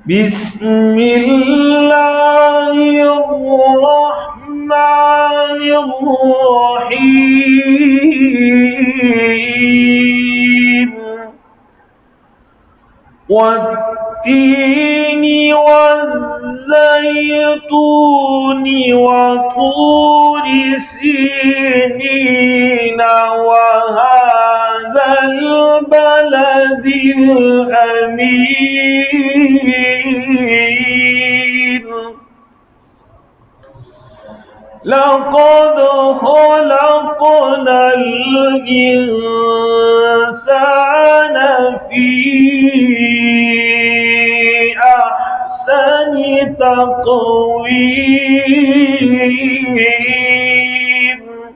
بسم الله الرحمن الرحيم والتين والزيتون وطور سينين وهذا البلد الأمين لقد خلقنا الإنسان في أحسن تقويم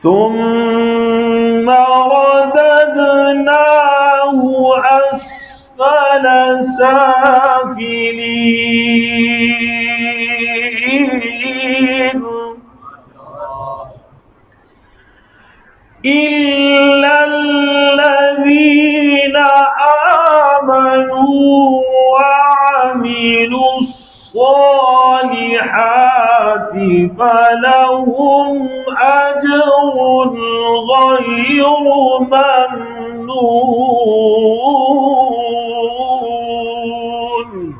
ثم رددناه أسفل سافلين إلا الذين آمنوا وعملوا الصالحات فلهم أجر غير ممنون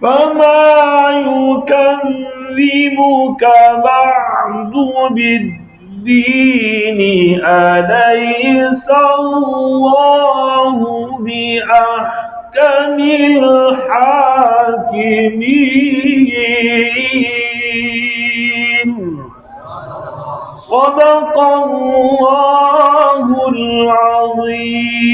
فما يكذبك بعد بالدين أليس الله بأحكم الحاكمين صدق الله العظيم.